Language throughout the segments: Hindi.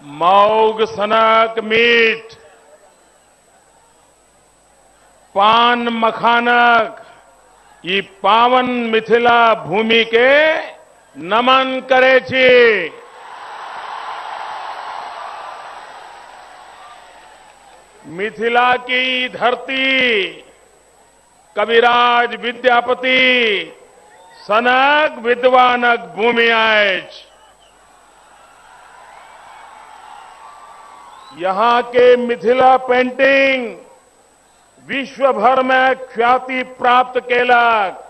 मौग सनक मीठ पान मखानक ई पावन मिथिला भूमि के नमन करे छी। मिथिला की धरती कविराज विद्यापति सनक विद्वानक भूमि अछि। यहां के मिथिला पेंटिंग विश्व भर में ख्याति प्राप्त केलक।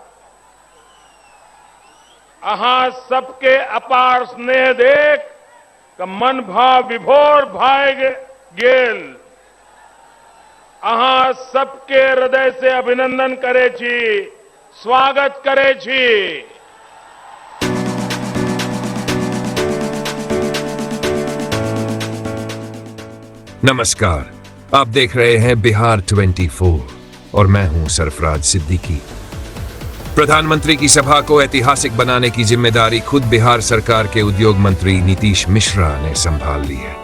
अहां सबके अपार स्नेह देख क मन भाव विभोर भए गेल। अहां सबके हृदय से अभिनंदन करे छी, स्वागत करे छी। नमस्कार, आप देख रहे हैं बिहार 24 और मैं हूं सरफराज सिद्दीकी। प्रधानमंत्री की सभा को ऐतिहासिक बनाने की जिम्मेदारी खुद बिहार सरकार के उद्योग मंत्री नीतीश मिश्रा ने संभाल ली है।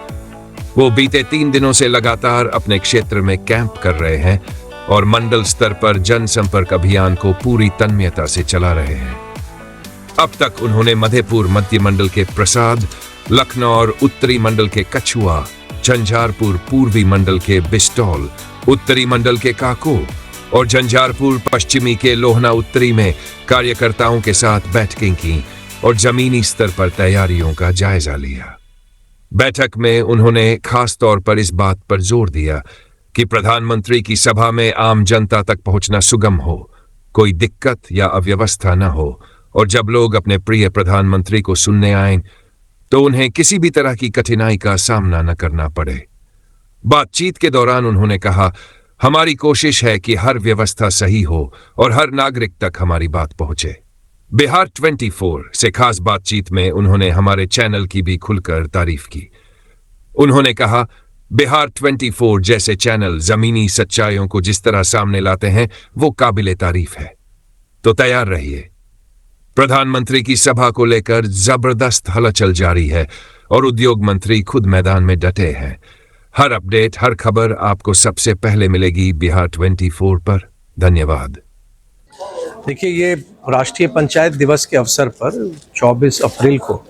वो बीते 3 दिनों से लगातार अपने क्षेत्र में कैंप कर रहे हैं और मंडल स्तर पर जनसंपर्क अभियान को पूरी तन्मयता से चला रहे हैं। अब तक उन्होंने मधेपुर मध्य मंडल के प्रसाद, लखनऊ उत्तरी मंडल के कछुआ, झंझारपुर पूर्वी मंडल के बिस्टौल, उत्तरी मंडल के काको और झंझारपुर पश्चिमी के लोहना उत्तरी में कार्यकर्ताओं के साथ बैठकें की और जमीनी स्तर पर तैयारियों का जायजा लिया। बैठक में उन्होंने खास तौर पर इस बात पर जोर दिया कि प्रधानमंत्री की सभा में आम जनता तक पहुंचना सुगम हो, कोई दिक्कत या अव्यवस्था न हो और जब लोग अपने प्रिय प्रधानमंत्री को सुनने आएं तो उन्हें किसी भी तरह की कठिनाई का सामना न करना पड़े। बातचीत के दौरान उन्होंने कहा, हमारी कोशिश है कि हर व्यवस्था सही हो और हर नागरिक तक हमारी बात पहुंचे। बिहार 24 से खास बातचीत में उन्होंने हमारे चैनल की भी खुलकर तारीफ की। उन्होंने कहा, बिहार 24 जैसे चैनल जमीनी सच्चाइयों को जिस तरह सामने लाते हैं वो काबिले तारीफ है। तो तैयार रहिए। प्रधानमंत्री की सभा को लेकर जबरदस्त हलचल जारी है और उद्योग मंत्री खुद मैदान में डटे हैं। हर अपडेट, हर खबर आपको सबसे पहले मिलेगी बिहार 24 पर। धन्यवाद। देखिए, ये राष्ट्रीय पंचायत दिवस के अवसर पर 24 अप्रैल को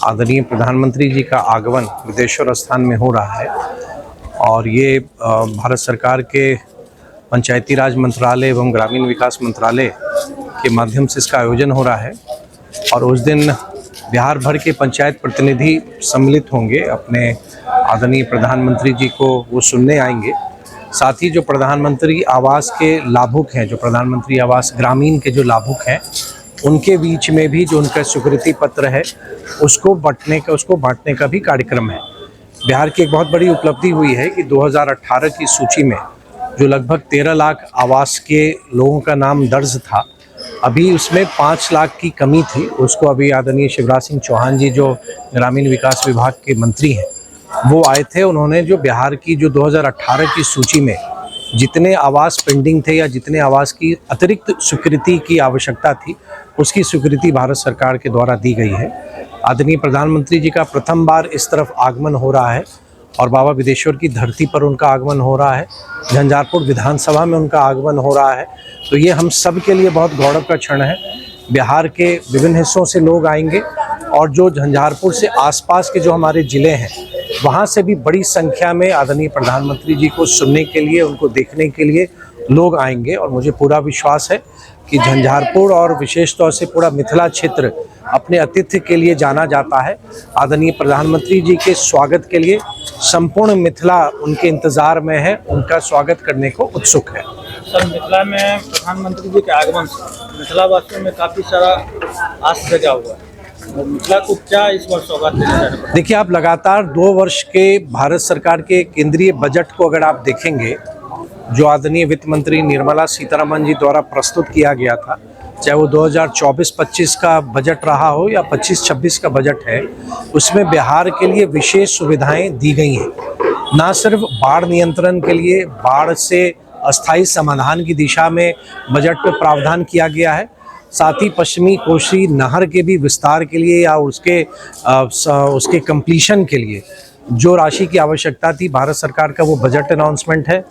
आदरणीय प्रधानमंत्री जी का आगमन विदेश्वर स्थान में हो रहा है और ये भारत सरकार के पंचायती राज मंत्रालय एवं ग्रामीण विकास मंत्रालय के माध्यम से इसका आयोजन हो रहा है और उस दिन बिहार भर के पंचायत प्रतिनिधि सम्मिलित होंगे। अपने आदरणीय प्रधानमंत्री जी को वो सुनने आएंगे। साथ ही जो प्रधानमंत्री आवास के लाभुक हैं, जो प्रधानमंत्री आवास ग्रामीण के जो लाभुक हैं, उनके बीच में भी जो उनका स्वीकृति पत्र है उसको बांटने का भी कार्यक्रम है। बिहार की एक बहुत बड़ी उपलब्धि हुई है कि 2018 की सूची में जो लगभग 13 लाख आवास के लोगों का नाम दर्ज था, अभी उसमें 5 लाख की कमी थी। उसको अभी आदरणीय शिवराज सिंह चौहान जी जो ग्रामीण विकास विभाग के मंत्री हैं वो आए थे। उन्होंने जो बिहार की जो 2018 की सूची में जितने आवास पेंडिंग थे या जितने आवास की अतिरिक्त स्वीकृति की आवश्यकता थी, उसकी स्वीकृति भारत सरकार के द्वारा दी गई है। आदरणीय प्रधानमंत्री जी का प्रथम बार इस तरफ आगमन हो रहा है और बाबा विदेश्वर की धरती पर उनका आगमन हो रहा है। झंझारपुर विधानसभा में उनका आगमन हो रहा है। तो ये हम सब के लिए बहुत गौरव का क्षण है। बिहार के विभिन्न हिस्सों से लोग आएंगे और जो झंझारपुर से आसपास के जो हमारे ज़िले हैं वहाँ से भी बड़ी संख्या में आदरणीय प्रधानमंत्री जी को सुनने के लिए, उनको देखने के लिए लोग आएंगे और मुझे पूरा विश्वास है कि झंझारपुर और विशेष तौर से पूरा मिथिला क्षेत्र अपने आतिथ्य के लिए जाना जाता है। आदरणीय प्रधानमंत्री जी के स्वागत के लिए संपूर्ण मिथिला उनके इंतजार में है, उनका स्वागत करने को उत्सुक है। सर, मिथिला में प्रधानमंत्री जी के आगमन से मिथिला वासियों में काफ़ी सारा आस जगा हुआ है। मिथिला को क्या इस वर्ष सौगात देना चाह रहे हैं? देखिए, आप लगातार 2 वर्ष के भारत सरकार के केंद्रीय बजट को अगर आप देखेंगे, जो आदरणीय वित्त मंत्री निर्मला सीतारमण जी द्वारा प्रस्तुत किया गया था, चाहे वो 2024-25 का बजट रहा हो या 25-26 का बजट है, उसमें बिहार के लिए विशेष सुविधाएं दी गई हैं। ना सिर्फ बाढ़ नियंत्रण के लिए, बाढ़ से अस्थायी समाधान की दिशा में बजट में प्रावधान किया गया है, साथ ही पश्चिमी कोसी नहर के भी विस्तार के लिए या उसके कंप्लीशन के लिए जो राशि की आवश्यकता थी, भारत सरकार का वो बजट अनाउंसमेंट है।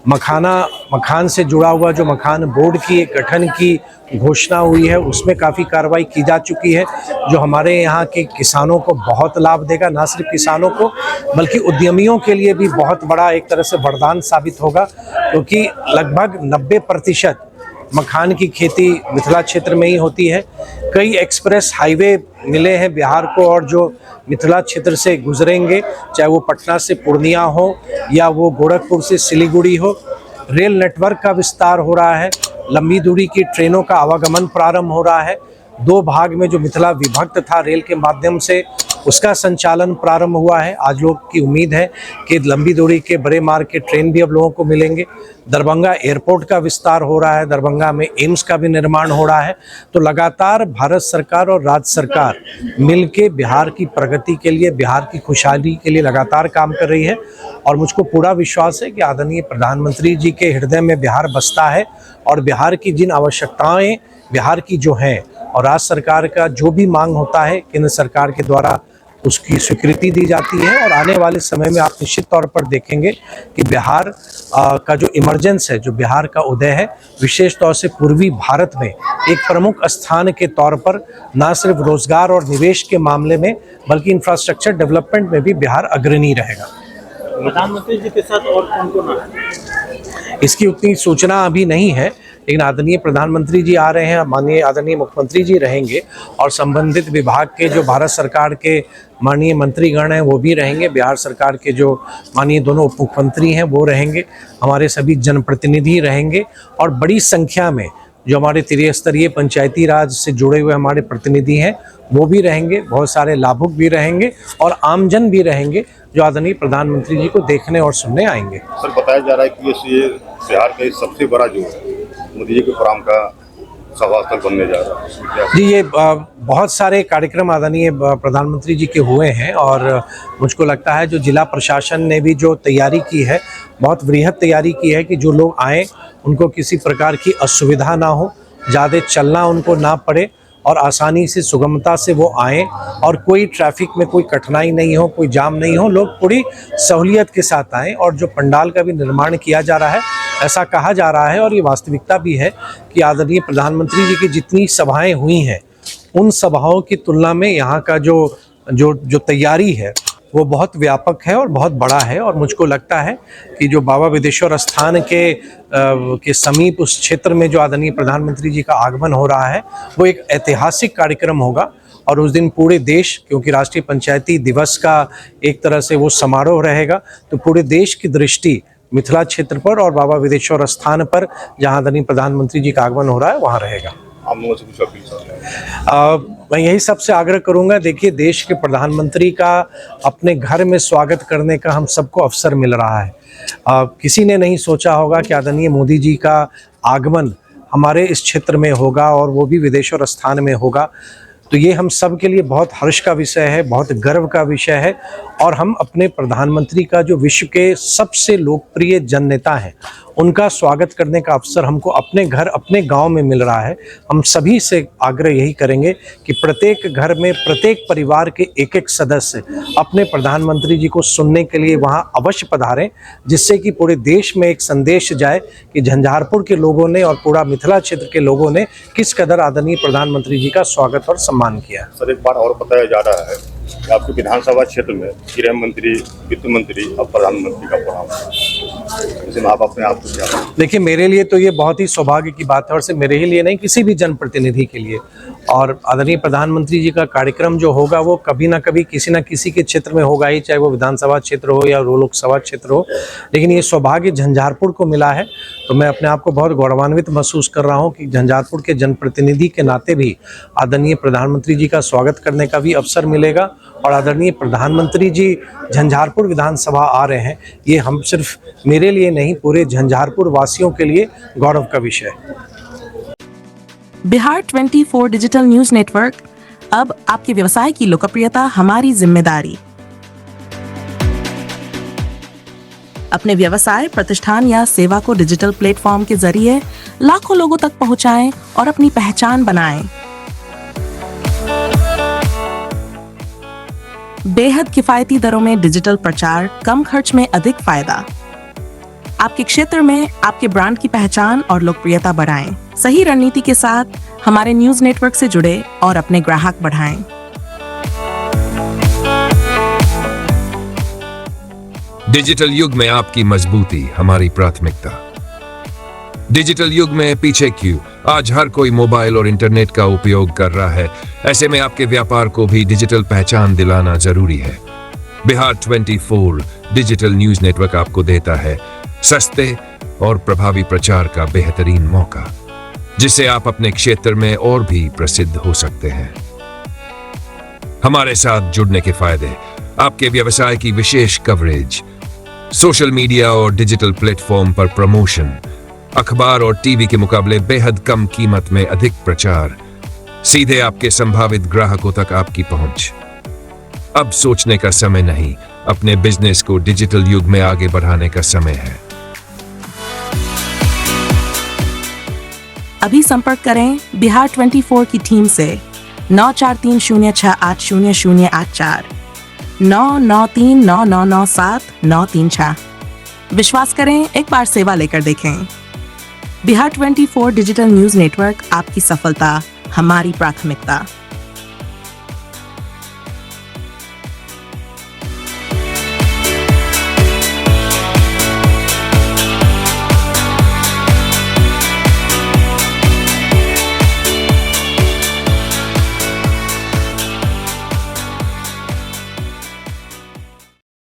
मखान से जुड़ा हुआ जो मखान बोर्ड की गठन की घोषणा हुई है, उसमें काफ़ी कार्रवाई की जा चुकी है, जो हमारे यहाँ के किसानों को बहुत लाभ देगा। ना सिर्फ किसानों को बल्कि उद्यमियों के लिए भी बहुत बड़ा एक तरह से वरदान साबित होगा, क्योंकि लगभग 90% मखान की खेती मिथिला क्षेत्र में ही होती है। कई एक्सप्रेस हाईवे मिले हैं बिहार को, और जो मिथिला क्षेत्र से गुजरेंगे, चाहे वो पटना से पूर्णिया हो या वो गोरखपुर से सिलीगुड़ी हो। रेल नेटवर्क का विस्तार हो रहा है, लंबी दूरी की ट्रेनों का आवागमन प्रारंभ हो रहा है। 2 भाग में जो मिथिला विभक्त था रेल के माध्यम से, उसका संचालन प्रारंभ हुआ है। आज लोग की उम्मीद है कि लंबी दूरी के बड़े मार्ग के ट्रेन भी अब लोगों को मिलेंगे। दरभंगा एयरपोर्ट का विस्तार हो रहा है, दरभंगा में एम्स का भी निर्माण हो रहा है। तो लगातार भारत सरकार और राज्य सरकार मिलके बिहार की प्रगति के लिए, बिहार की खुशहाली के लिए लगातार काम कर रही है। और मुझको पूरा विश्वास है कि आदरणीय प्रधानमंत्री जी के हृदय में बिहार बसता है, और बिहार की जिन आवश्यकताएं बिहार की जो हैं, और राज्य सरकार का जो भी मांग होता है, केंद्र सरकार के द्वारा उसकी स्वीकृति दी जाती है। और आने वाले समय में आप निश्चित तौर पर देखेंगे कि बिहार का जो इमरजेंस है, जो बिहार का उदय है, विशेष तौर से पूर्वी भारत में एक प्रमुख स्थान के तौर पर न सिर्फ रोजगार और निवेश के मामले में बल्कि इंफ्रास्ट्रक्चर डेवलपमेंट में भी बिहार अग्रणी रहेगा। प्रधानमंत्री जी के साथ और कौन कौन आ रहे हैं? इसकी उतनी सूचना अभी नहीं है, लेकिन आदरणीय प्रधानमंत्री जी आ रहे हैं, माननीय आदरणीय मुख्यमंत्री जी रहेंगे, और संबंधित विभाग के जो भारत सरकार के माननीय मंत्रीगण हैं वो भी रहेंगे। बिहार सरकार के जो माननीय दोनों उप मुख्यमंत्री हैं वो रहेंगे, हमारे सभी जनप्रतिनिधि रहेंगे, और बड़ी संख्या में जो हमारे त्रिस्तरीय पंचायती राज से जुड़े हुए हमारे प्रतिनिधि हैं वो भी रहेंगे। बहुत सारे लाभुक भी रहेंगे और आमजन भी रहेंगे, जो आदरणीय प्रधानमंत्री जी को देखने और सुनने आएंगे। सर, बताया जा रहा है कि ये बिहार का सबसे बड़ा जो मोदी जी के प्रोग्राम का सभा स्थल बनने जा रहा है। जी, ये बहुत सारे कार्यक्रम आदरणीय प्रधानमंत्री जी के हुए हैं, और मुझको लगता है जो जिला प्रशासन ने भी जो तैयारी की है, बहुत वृहद तैयारी की है कि जो लोग आए उनको किसी प्रकार की असुविधा ना हो, ज़्यादा चलना उनको ना पड़े, और आसानी से सुगमता से वो आएँ, और कोई ट्रैफिक में कोई कठिनाई नहीं हो, कोई जाम नहीं हो, लोग पूरी सहूलियत के साथ आएँ। और जो पंडाल का भी निर्माण किया जा रहा है, ऐसा कहा जा रहा है और ये वास्तविकता भी है कि आदरणीय प्रधानमंत्री जी की जितनी सभाएं हुई हैं, उन सभाओं की तुलना में यहाँ का जो तैयारी है वो बहुत व्यापक है और बहुत बड़ा है। और मुझको लगता है कि जो बाबा विदेश्वर स्थान के समीप उस क्षेत्र में जो आदरणीय प्रधानमंत्री जी का आगमन हो रहा है, वो एक ऐतिहासिक कार्यक्रम होगा। और उस दिन पूरे देश, क्योंकि राष्ट्रीय पंचायती दिवस का एक तरह से वो समारोह रहेगा, तो पूरे देश की दृष्टि मिथिला क्षेत्र पर और बाबा विदेश्वर स्थान पर, जहाँ आदरणीय प्रधानमंत्री जी का आगमन हो रहा है, वहाँ रहेगा। आप लोगों से कुछ अपील? मैं यही सबसे आग्रह करूंगा। देखिए, देश के प्रधानमंत्री का अपने घर में स्वागत करने का हम सबको अवसर मिल रहा है। किसी ने नहीं सोचा होगा कि आदरणीय मोदी जी का आगमन हमारे इस क्षेत्र में होगा, और वो भी विदेश्वर स्थान में होगा। तो ये हम सब के लिए बहुत हर्ष का विषय है, बहुत गर्व का विषय है। और हम अपने प्रधानमंत्री का, जो विश्व के सबसे लोकप्रिय जननेता हैं, उनका स्वागत करने का अवसर हमको अपने घर, अपने गांव में मिल रहा है। हम सभी से आग्रह यही करेंगे कि प्रत्येक घर में, प्रत्येक परिवार के एक एक सदस्य अपने प्रधानमंत्री जी को सुनने के लिए वहां अवश्य पधारें, जिससे कि पूरे देश में एक संदेश जाए कि झंझारपुर के लोगों ने और पूरा मिथिला क्षेत्र के लोगों ने किस कदर आदरणीय प्रधानमंत्री जी का स्वागत और सम्मान किया। सर, एक बात और बताया जा रहा है कि आपके विधानसभा क्षेत्र में गृह मंत्री, वित्त मंत्री और प्रधानमंत्री का प्रोग्राम है, इसमें आप अपने आप को क्या? देखिए, मेरे लिए तो ये बहुत ही सौभाग्य की बात है, और सिर्फ मेरे ही लिए नहीं, किसी भी जनप्रतिनिधि के लिए। और आदरणीय प्रधानमंत्री जी का कार्यक्रम जो होगा वो कभी ना कभी किसी न किसी के क्षेत्र में होगा ही, चाहे वो विधानसभा क्षेत्र हो या लोकसभा क्षेत्र हो। लेकिन ये सौभाग्य झंझारपुर को मिला है, तो मैं अपने आप को बहुत गौरवान्वित महसूस कर रहा हूँ कि झंझारपुर के जनप्रतिनिधि के नाते भी आदरणीय प्रधानमंत्री जी का स्वागत करने का भी अवसर मिलेगा। और आदरणीय प्रधानमंत्री जी झंझारपुर विधानसभा आ रहे हैं, ये हम सिर्फ मेरे लिए नहीं, पूरे झंझारपुर वासियों के लिए गौरव का विषय है। बिहार 24 डिजिटल न्यूज नेटवर्क, अब आपके व्यवसाय की लोकप्रियता हमारी जिम्मेदारी। अपने व्यवसाय, प्रतिष्ठान या सेवा को डिजिटल प्लेटफॉर्म के जरिए लाखों लोगों तक पहुंचाएं और अपनी पहचान बनाएं। बेहद किफायती दरों में डिजिटल प्रचार, कम खर्च में अधिक फायदा। आपके क्षेत्र में आपके ब्रांड की पहचान और लोकप्रियता बढ़ाएं। सही रणनीति के साथ हमारे न्यूज नेटवर्क से जुड़े और अपने ग्राहक बढ़ाएं। डिजिटल युग में आपकी मजबूती हमारी प्राथमिकता। डिजिटल युग में पीछे क्यों? आज हर कोई मोबाइल और इंटरनेट का उपयोग कर रहा है। ऐसे में आपके व्यापार को भी डिजिटल पहचान दिलाना जरूरी है। बिहार 24 डिजिटल न्यूज नेटवर्क आपको देता है सस्ते और प्रभावी प्रचार का बेहतरीन मौका, जिससे आप अपने क्षेत्र में और भी प्रसिद्ध हो सकते हैं। हमारे साथ जुड़ने के फायदे: आपके व्यवसाय की विशेष कवरेज, सोशल मीडिया और डिजिटल प्लेटफॉर्म पर प्रमोशन, अखबार और टीवी के मुकाबले बेहद कम कीमत में अधिक प्रचार, सीधे आपके संभावित ग्राहकों तक आपकी पहुंच। अब सोचने का समय नहीं, अपने बिजनेस को डिजिटल युग में आगे बढ़ाने का समय है। अभी संपर्क करें बिहार 24 की टीम से 9430680084, 9939997936। विश्वास करें, एक बार सेवा लेकर देखें। बिहार 24 डिजिटल न्यूज नेटवर्क, आपकी सफलता हमारी प्राथमिकता।